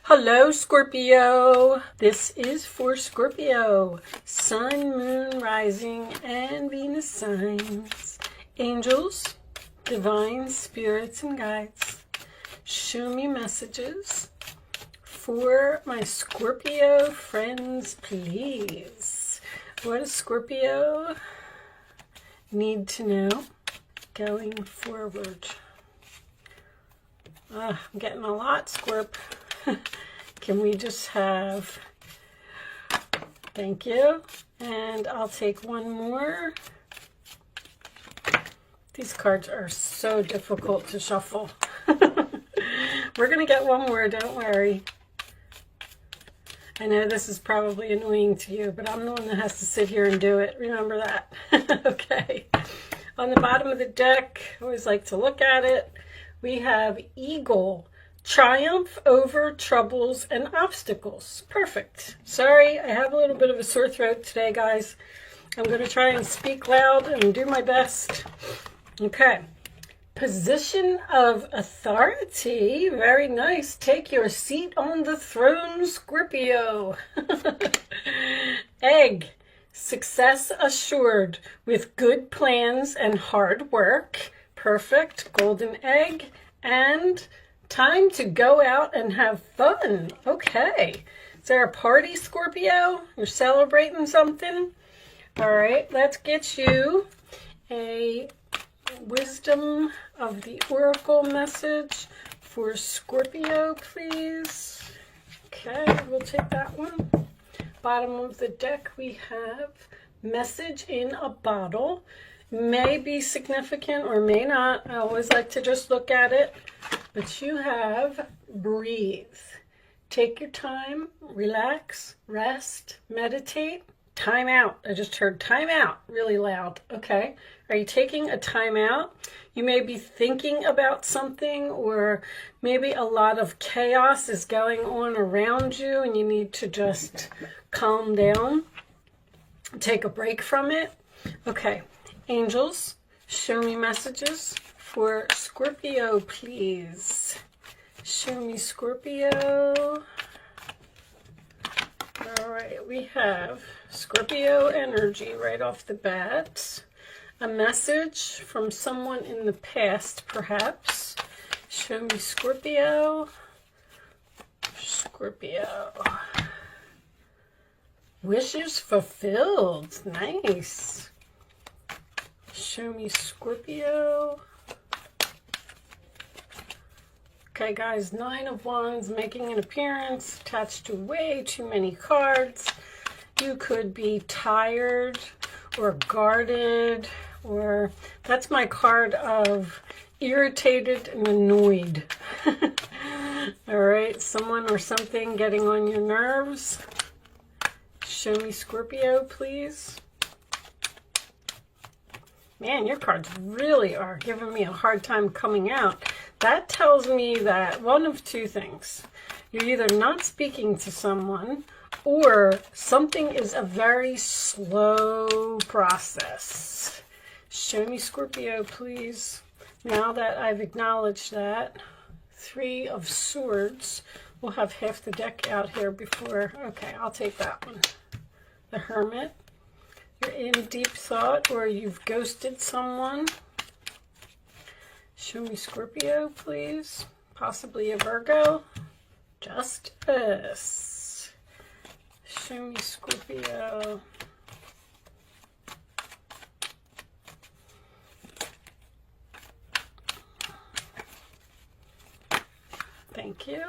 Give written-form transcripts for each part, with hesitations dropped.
Hello, Scorpio. This is for Scorpio. Sun, Moon, Rising, and Venus signs. Angels, divine spirits, and guides, show me messages for my Scorpio friends, please. What does Scorpio need to know going forward? I'm getting a lot, Scorp. Can we just have, thank you, and I'll take one more. These cards are so difficult to shuffle. We're going to get one more, don't worry. I know this is probably annoying to you, but I'm the one that has to sit here and do it. Remember that. Okay. On the bottom of the deck, I always like to look at it. We have Eagle. Triumph over troubles and obstacles. Perfect. Sorry, I have a little bit of a sore throat today, guys. I'm going to try and speak loud and do my best. Okay. Position of authority. Very nice. Take your seat on the throne, Scorpio. Egg. Success assured with good plans and hard work. Perfect. Golden egg. And time to go out and have fun. Okay. Is there a party, Scorpio? You're celebrating something? All right. Let's get you a wisdom of the oracle message for Scorpio, please. Okay. We'll take that one. Bottom of the deck, we have message in a bottle. May be significant or may not. I always like to just look at it. But you have breathe. Take your time, relax, rest, meditate, time out. I just heard time out really loud. Okay. Are you taking a time out? You may be thinking about something, or maybe a lot of chaos is going on around you and you need to just calm down. Take a break from it. Okay. Angels, show me messages for Scorpio, please. Show me Scorpio. All right, we have Scorpio energy right off the bat. A message from someone in the past, perhaps. Show me Scorpio. Scorpio. Wishes fulfilled. Nice. Show me Scorpio. Okay, guys, 9 of Wands making an appearance, attached to way too many cards. You could be tired or guarded, or that's my card of irritated and annoyed. All right, someone or something getting on your nerves. Show me Scorpio, please. Man, your cards really are giving me a hard time coming out. That tells me that one of two things. You're either not speaking to someone, or something is a very slow process. Show me Scorpio, please. Now that I've acknowledged that. 3 of Swords. We'll have half the deck out here before. Okay, I'll take that one. The Hermit. You're in deep thought, or you've ghosted someone. Show me Scorpio, please. Possibly a Virgo. Justice. Show me Scorpio. Thank you.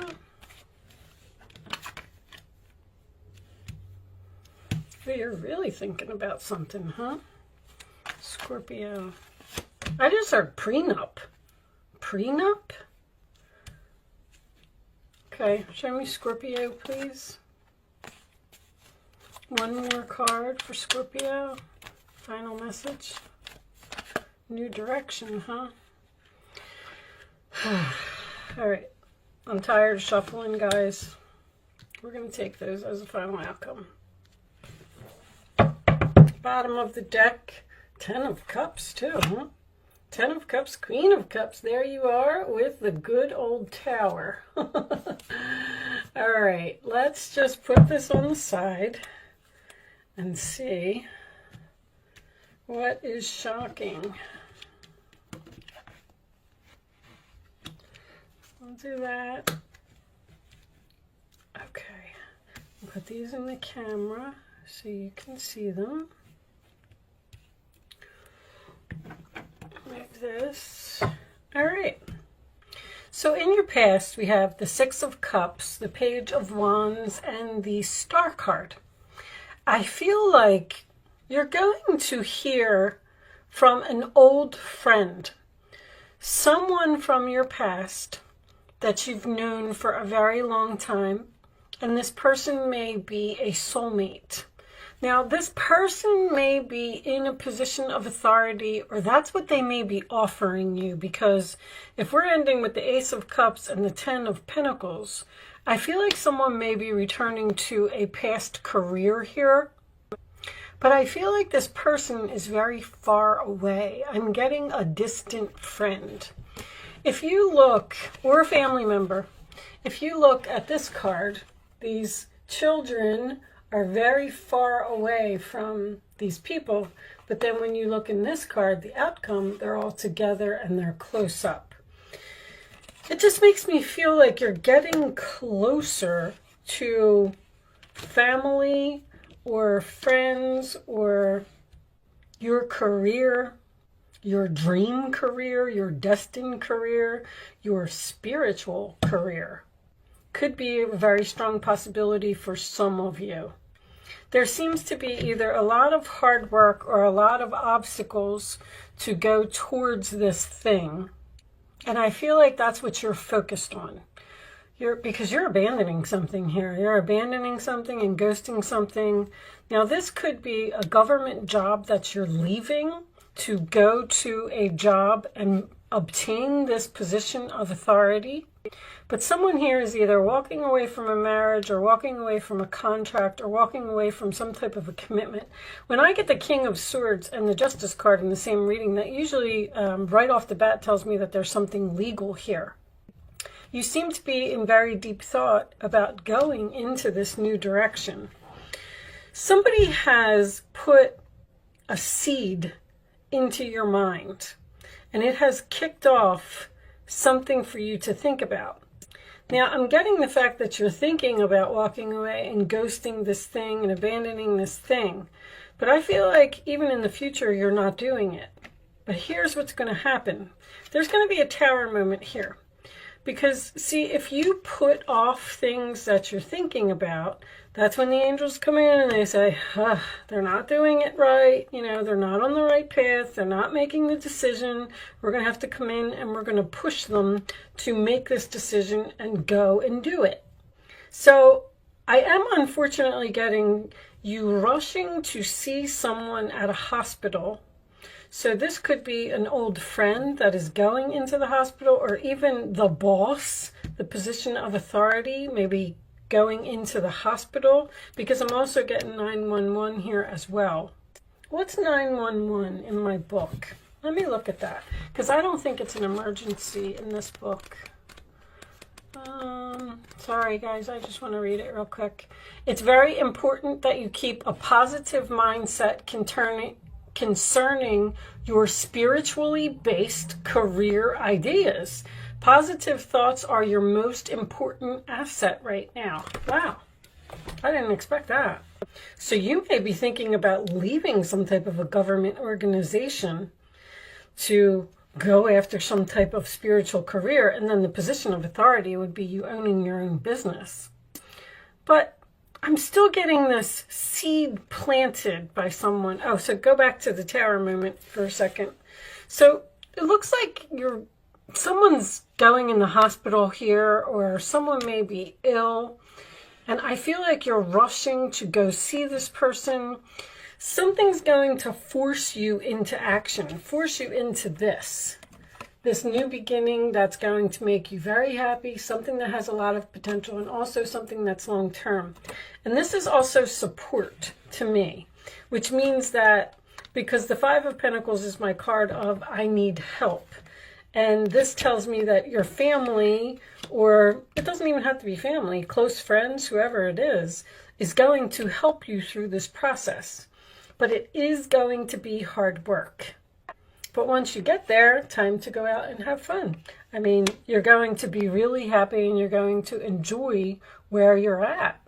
Well, you're really thinking about something, huh? Scorpio. I just heard prenup. Prenup? Okay, show me Scorpio, please. One more card for Scorpio. Final message. New direction, huh? All right. I'm tired of shuffling, guys. We're going to take those as a final outcome. Bottom of the deck. 10 of Cups, too, huh? 10 of Cups, Queen of Cups. There you are with the good old Tower. All All right, let's just put this on the side and see what is shocking. I'll do that. Okay, put these in the camera so you can see them. Like this. All right. So in your past, we have the Six of Cups, the Page of Wands, and the Star card. I feel like you're going to hear from an old friend, someone from your past that you've known for a very long time, and this person may be a soulmate. Now, this person may be in a position of authority, or that's what they may be offering you, because if we're ending with the Ace of Cups and the Ten of Pentacles, I feel like someone may be returning to a past career here, but I feel like this person is very far away. I'm getting a distant friend. If you look, or a family member, if you look at this card, these children are very far away from these people, but then when you look in this card, the outcome, they're all together and they're close up. It just makes me feel like you're getting closer to family or friends or your career, your dream career, your destined career, your spiritual career. Could be a very strong possibility for some of you. There seems to be either a lot of hard work or a lot of obstacles to go towards this thing. And I feel like that's what you're focused on. Because you're abandoning something here. You're abandoning something and ghosting something. Now, this could be a government job that you're leaving to go to a job and obtain this position of authority. But someone here is either walking away from a marriage or walking away from a contract or walking away from some type of a commitment. When I get the King of Swords and the Justice card in the same reading, that usually right off the bat tells me that there's something legal here. You seem to be in very deep thought about going into this new direction. Somebody has put a seed into your mind, and it has kicked off something for you to think about. Now, I'm getting the fact that you're thinking about walking away and ghosting this thing and abandoning this thing, but I feel like even in the future, you're not doing it. But here's what's going to happen. There's going to be a tower moment here. Because, see, if you put off things that you're thinking about, that's when the angels come in and they say, they're not doing it right. You know, they're not on the right path. They're not making the decision. We're going to have to come in and we're going to push them to make this decision and go and do it. So I am unfortunately getting you rushing to see someone at a hospital. So this could be an old friend that is going into the hospital, or even the boss, the position of authority, maybe going into the hospital, because I'm also getting 911 here as well. What's 911 in my book? Let me look at that, because I don't think it's an emergency in this book. Sorry guys, I just want to read it real quick. It's very important that you keep a positive mindset concerning your spiritually based career ideas. Positive thoughts are your most important asset right now. Wow, I didn't expect that. So you may be thinking about leaving some type of a government organization to go after some type of spiritual career, and then the position of authority would be you owning your own business. But I'm still getting this seed planted by someone. Oh, so go back to the tower moment for a second. So it looks like someone's going in the hospital here, or someone may be ill. And I feel like you're rushing to go see this person. Something's going to force you into action, force you into this new beginning that's going to make you very happy, something that has a lot of potential, and also something that's long-term. And this is also support to me, which means that because the Five of Pentacles is my card of I need help. And this tells me that your family, or it doesn't even have to be family, close friends, whoever it is going to help you through this process. But it is going to be hard work. But once you get there, time to go out and have fun. I mean, you're going to be really happy and you're going to enjoy where you're at.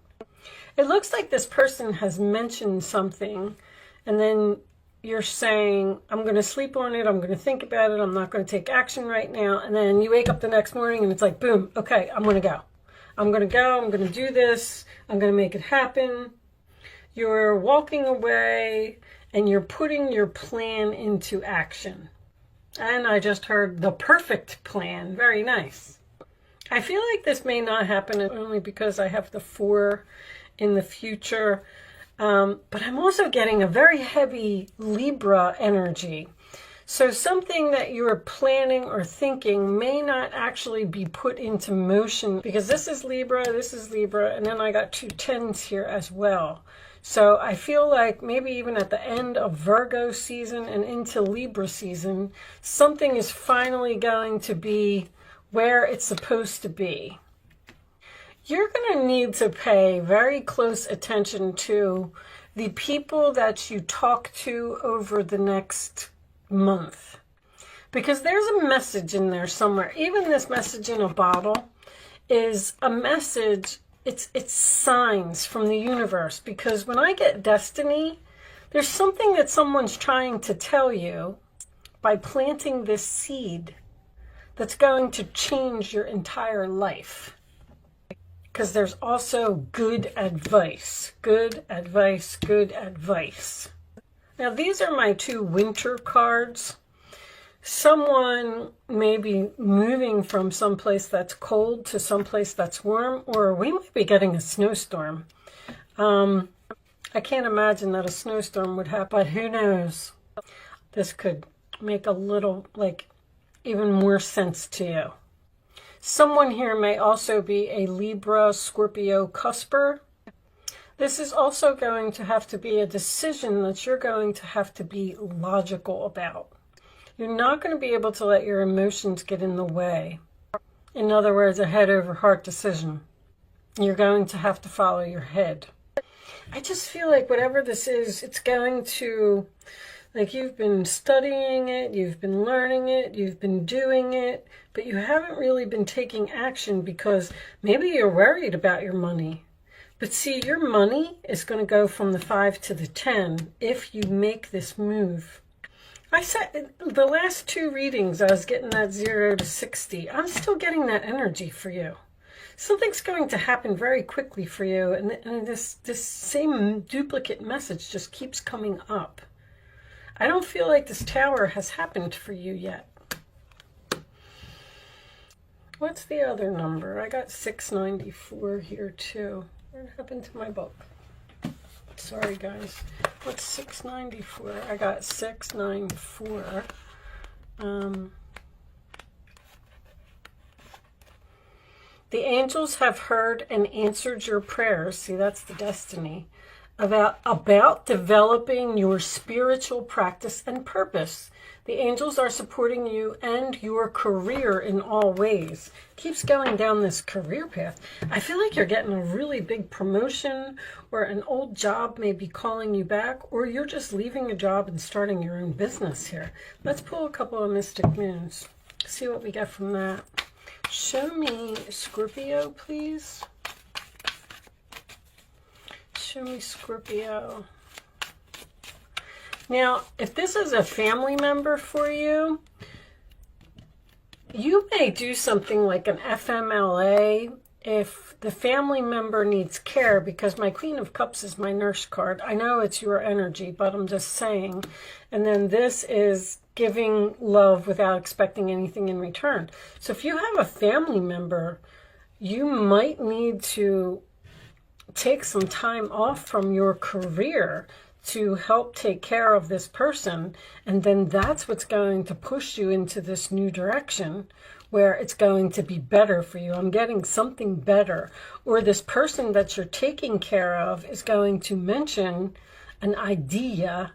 It looks like this person has mentioned something and then you're saying, I'm going to sleep on it, I'm going to think about it, I'm not going to take action right now. And then you wake up the next morning and it's like, boom, okay, I'm going to go. I'm going to go, I'm going to do this, I'm going to make it happen. You're walking away and you're putting your plan into action. And I just heard the perfect plan. Very nice. I feel like this may not happen only because I have the 4 in the future. But I'm also getting a very heavy Libra energy. So something that you're planning or thinking may not actually be put into motion, because this is Libra, and then I got 2 10s here as well. So I feel like maybe even at the end of Virgo season and into Libra season, something is finally going to be where it's supposed to be. You're going to need to pay very close attention to the people that you talk to over the next month, because there's a message in there somewhere. Even this message in a bottle is a message. It's signs from the universe, because when I get destiny, there's something that someone's trying to tell you by planting this seed that's going to change your entire life. Because there's also good advice, good advice, good advice. Now, these are my 2 winter cards. Someone may be moving from someplace that's cold to someplace that's warm, or we might be getting a snowstorm. I can't imagine that a snowstorm would happen, but who knows? This could make a little, even more sense to you. Someone here may also be a Libra, Scorpio cusper. This is also going to have to be a decision that you're going to have to be logical about. You're not going to be able to let your emotions get in the way. In other words, a head over heart decision. You're going to have to follow your head. I just feel like whatever this is, it's going to, you've been studying it, you've been learning it, you've been doing it, but you haven't really been taking action because maybe you're worried about your money. But see, your money is going to go from the 5 to the 10 if you make this move. I said the last 2 readings, I was getting that 0 to 60. I'm still getting that energy for you. Something's going to happen very quickly for you, and this same duplicate message just keeps coming up. I don't feel like this Tower has happened for you yet. What's the other number? I got 694 here too. What happened to my book? Sorry, guys. What's 694? I got 694. The angels have heard and answered your prayers. See, that's the destiny. About developing your spiritual practice and purpose. The angels are supporting you and your career in all ways. Keeps going down this career path. I feel like you're getting a really big promotion, or an old job may be calling you back, or you're just leaving a job and starting your own business here. Let's pull a couple of mystic moons. See what we get from that. Show me Scorpio, please. Show me Scorpio. Now, if this is a family member for you, you may do something like an FMLA if the family member needs care, because my Queen of Cups is my nurse card. I know it's your energy, but I'm just saying. And then this is giving love without expecting anything in return. So if you have a family member, you might need to take some time off from your career to help take care of this person, and then that's what's going to push you into this new direction where it's going to be better for you. I'm getting something better, or this person that you're taking care of is going to mention an idea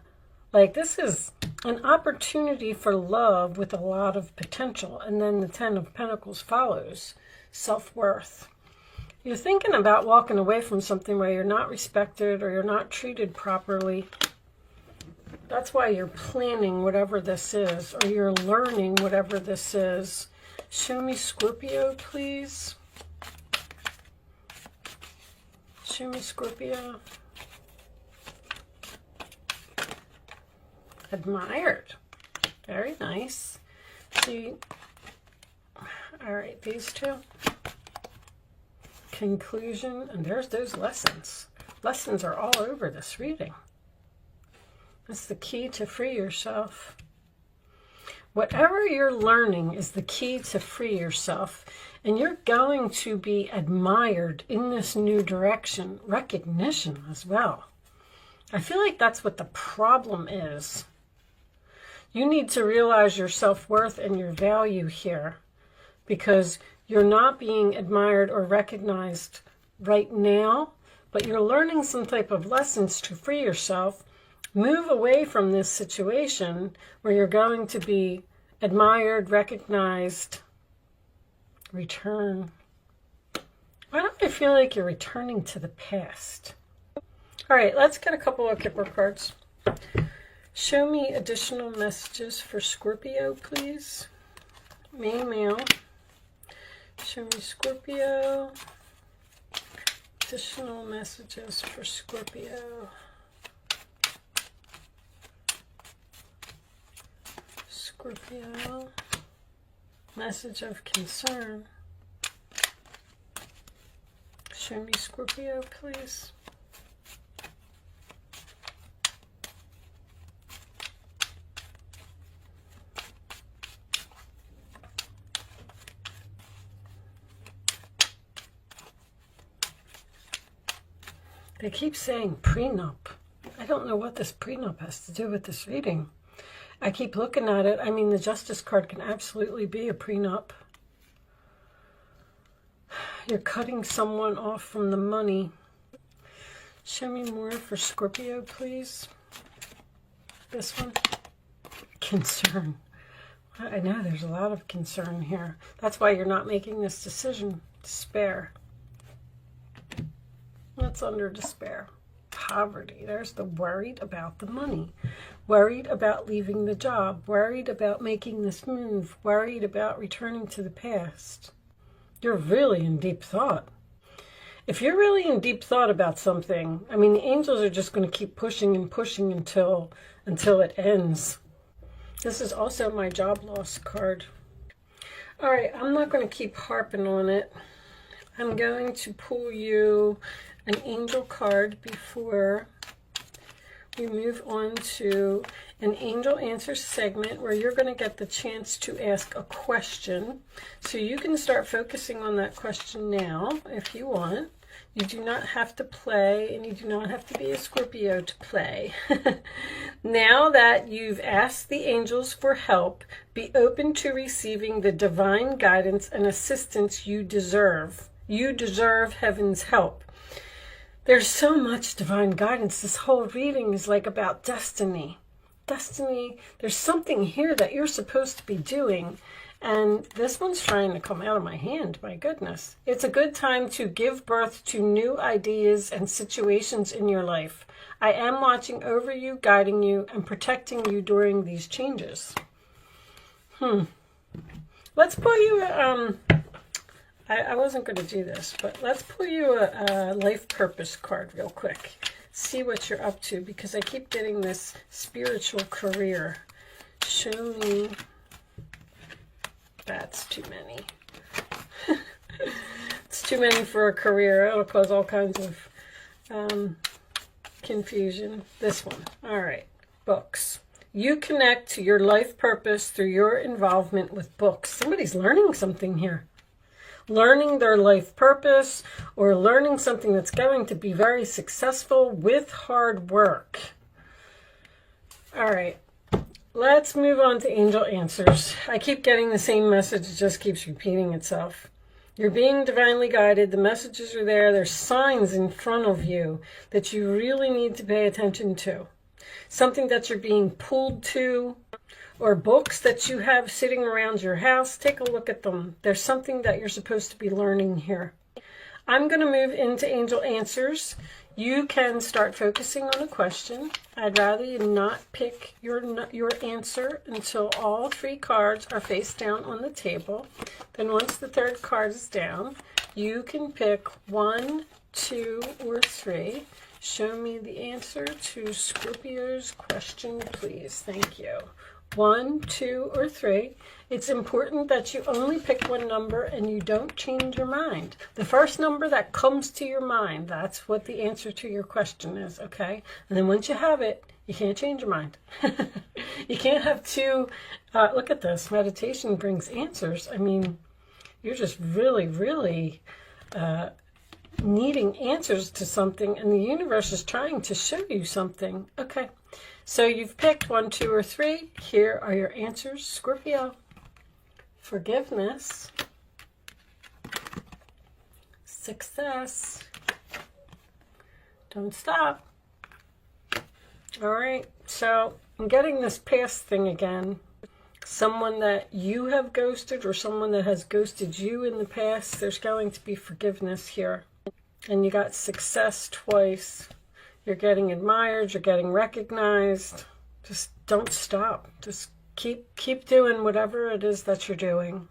Like, this is an opportunity for love with a lot of potential. And then the Ten of Pentacles follows. Self-worth. You're thinking about walking away from something where you're not respected or you're not treated properly. That's why you're planning whatever this is, or you're learning whatever this is. Show me Scorpio, please. Show me Scorpio. Admired. Very nice. See, all right, these two. Conclusion, and there's those lessons. Lessons are all over this reading. That's the key to free yourself. Whatever you're learning is the key to free yourself. And you're going to be admired in this new direction. Recognition as well. I feel like that's what the problem is. You need to realize your self-worth and your value here, because you're not being admired or recognized right now, but you're learning some type of lessons to free yourself. Move away from this situation where you're going to be admired, recognized. Return. Why don't I feel like you're returning to the past? All right, let's get a couple of Kipper cards. Show me additional messages for Scorpio, please. May, male. Show me Scorpio. Additional messages for Scorpio. Scorpio. Message of concern. Show me Scorpio, please. They keep saying prenup. I don't know what this prenup has to do with this reading. I keep looking at it. I mean, the Justice card can absolutely be a prenup. You're cutting someone off from the money. Show me more for Scorpio, please. This one. Concern. I know there's a lot of concern here. That's why you're not making this decision. Despair. What's under despair? Poverty. There's the worried about the money. Worried about leaving the job. Worried about making this move. Worried about returning to the past. You're really in deep thought. If you're really in deep thought about something, I mean, the angels are just going to keep pushing and pushing until it ends. This is also my job loss card. All right, I'm not going to keep harping on it. I'm going to pull you an angel card before we move on to an angel answer segment where you're going to get the chance to ask a question. So you can start focusing on that question now if you want. You do not have to play, and you do not have to be a Scorpio to play. Now that you've asked the angels for help, be open to receiving the divine guidance and assistance you deserve. You deserve heaven's help. There's so much divine guidance. This whole reading is like about destiny. Destiny, there's something here that you're supposed to be doing. And this one's trying to come out of my hand, my goodness. It's a good time to give birth to new ideas and situations in your life. I am watching over you, guiding you, and protecting you during these changes. Let's pull you I wasn't going to do this, but let's pull you a life purpose card real quick. See what you're up to, because I keep getting this spiritual career. Show me. That's too many. It's too many for a career. It'll cause all kinds of confusion. This one. All right. Books. You connect to your life purpose through your involvement with books. Somebody's learning something here. Learning their life purpose, or learning something that's going to be very successful with hard work. All right, let's move on to angel answers. I keep getting the same message. It just keeps repeating itself. You're being divinely guided. The messages are there. There's signs in front of you that you really need to pay attention to. something that you're being pulled to, or books that you have sitting around your house. Take a look at them. There's something that you're supposed to be learning here. I'm going to move into angel answers. You can start focusing on a question. I'd rather you not pick your answer until all 3 cards are face down on the table. Then once the 3rd card is down, you can pick 1, 2, or 3. Show me the answer to Scorpio's question, please. Thank you. 1, 2, or 3. It's important that you only pick one number and you don't change your mind. The first number that comes to your mind, that's what the answer to your question is, okay? And then once you have it, you can't change your mind. You can't have 2. Look at this. Meditation brings answers. I mean, you're just really, really needing answers to something, and the universe is trying to show you something. Okay. So you've picked 1, 2, or 3. Here are your answers, Scorpio. Forgiveness. Success. Don't stop. All right. So I'm getting this past thing again. Someone that you have ghosted or someone that has ghosted you in the past. There's going to be forgiveness here. And you got success twice. You're getting admired, you're getting recognized. Just don't stop. Just keep doing whatever it is that you're doing.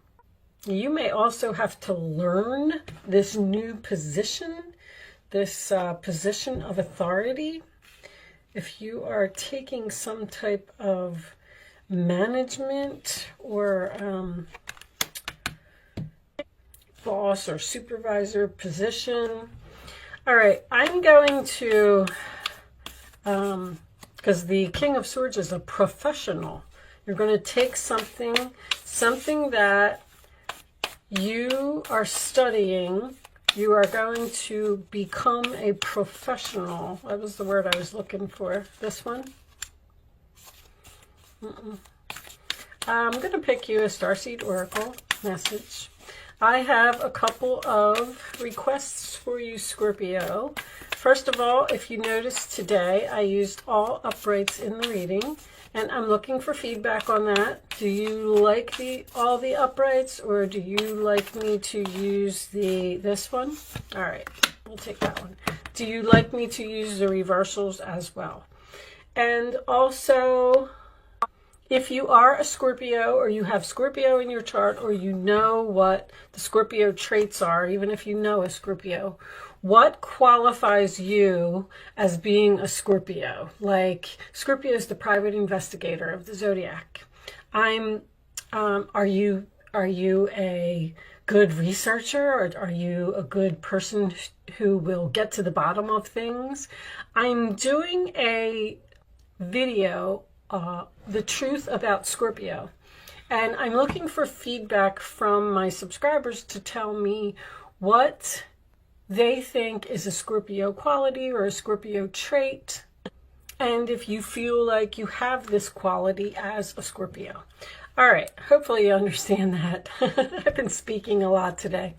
You may also have to learn this new position, this position of authority. If you are taking some type of management or boss or supervisor position. All right, I'm going to, because the King of Swords is a professional. You're going to take something that you are studying. You are going to become a professional. That was the word I was looking for. This one. I'm going to pick you a Starseed Oracle message. I have a couple of requests for you, Scorpio. First of all, if you noticed today, I used all uprights in the reading, and I'm looking for feedback on that. Do you like all the uprights, or do you like me to use this one? All right, we'll take that one. Do you like me to use the reversals as well? And also, if you are a Scorpio, or you have Scorpio in your chart, or you know what the Scorpio traits are, even if you know a Scorpio, what qualifies you as being a Scorpio? Like, Scorpio is the private investigator of the zodiac. Are you a good researcher, or are you a good person who will get to the bottom of things? I'm doing a video, the truth about Scorpio, and I'm looking for feedback from my subscribers to tell me what they think is a Scorpio quality or a Scorpio trait, and if you feel like you have this quality as a Scorpio. All right, hopefully you understand that. I've been speaking a lot today.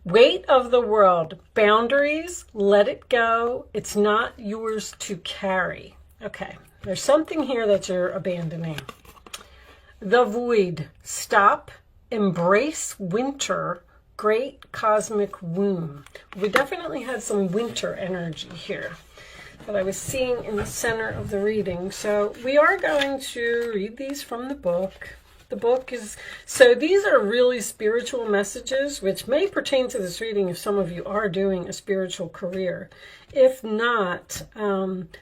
Weight of the world. Boundaries, let it go. It's not yours to carry. Okay. There's something here that you're abandoning. The void. Stop. Embrace winter. Great cosmic womb. We definitely had some winter energy here that I was seeing in the center of the reading. So we are going to read these from the book. The book is, so these are really spiritual messages, which may pertain to this reading if some of you are doing a spiritual career. If not,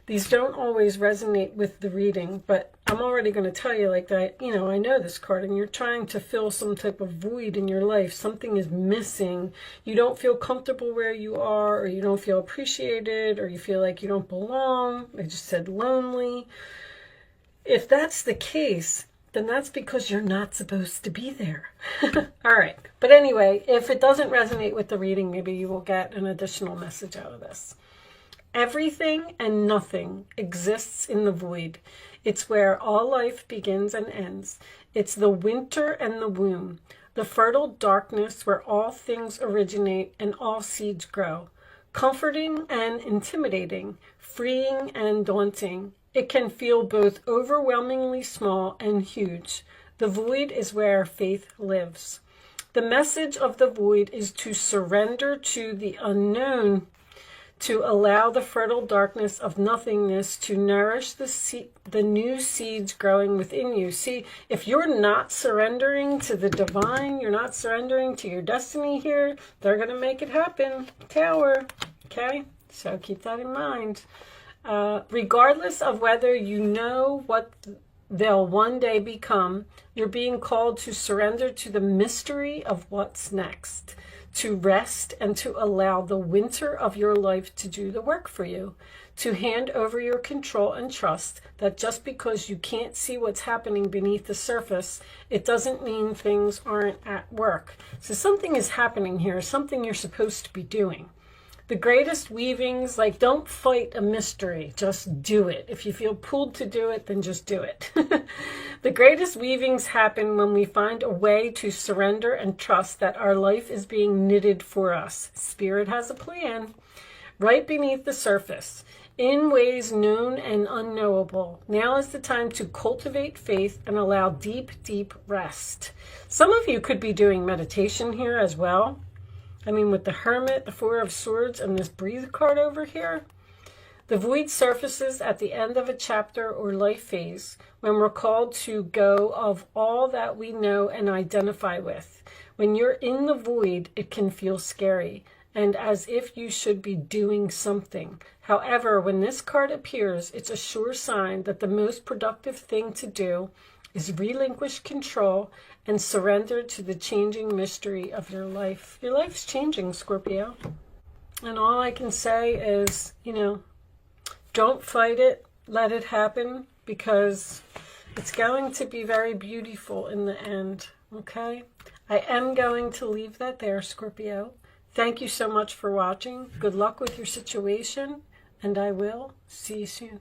these don't always resonate with the reading, but I'm already going to tell you like that, you know, I know this card, and you're trying to fill some type of void in your life. Something is missing. You don't feel comfortable where you are, or you don't feel appreciated, or you feel like you don't belong. I just said lonely. If that's the case, then that's because you're not supposed to be there. All right. But anyway, if it doesn't resonate with the reading, maybe you will get an additional message out of this. Everything and nothing exists in the void. It's where all life begins and ends. It's the winter and the womb, the fertile darkness where all things originate and all seeds grow. Comforting and intimidating, freeing and daunting, It can feel both overwhelmingly small and huge. The void is where faith lives. The message of the void is to surrender to the unknown, to allow the fertile darkness of nothingness to nourish the new seeds growing within you. See, if you're not surrendering to the divine, you're not surrendering to your destiny here, they're going to make it happen. Tower. Okay? So keep that in mind. Regardless of whether you know what they'll one day become, you're being called to surrender to the mystery of what's next, to rest and to allow the winter of your life to do the work for you, to hand over your control and trust that just because you can't see what's happening beneath the surface, it doesn't mean things aren't at work. So something is happening here, something you're supposed to be doing. The greatest weavings, like, don't fight a mystery, just do it. If you feel pulled to do it, then just do it. The greatest weavings happen when we find a way to surrender and trust that our life is being knitted for us. Spirit has a plan. Right beneath the surface, in ways known and unknowable. Now is the time to cultivate faith and allow deep, deep rest. Some of you could be doing meditation here as well. I mean, with the Hermit, the Four of Swords, and this Breathe card over here. The void surfaces at the end of a chapter or life phase when we're called to go of all that we know and identify with. When you're in the void, it can feel scary and as if you should be doing something. However, when this card appears, it's a sure sign that the most productive thing to do is relinquish control and surrender to the changing mystery of your life. Your life's changing, Scorpio. And all I can say is, don't fight it. Let it happen, because it's going to be very beautiful in the end, okay? I am going to leave that there, Scorpio. Thank you so much for watching. Good luck with your situation, and I will see you soon.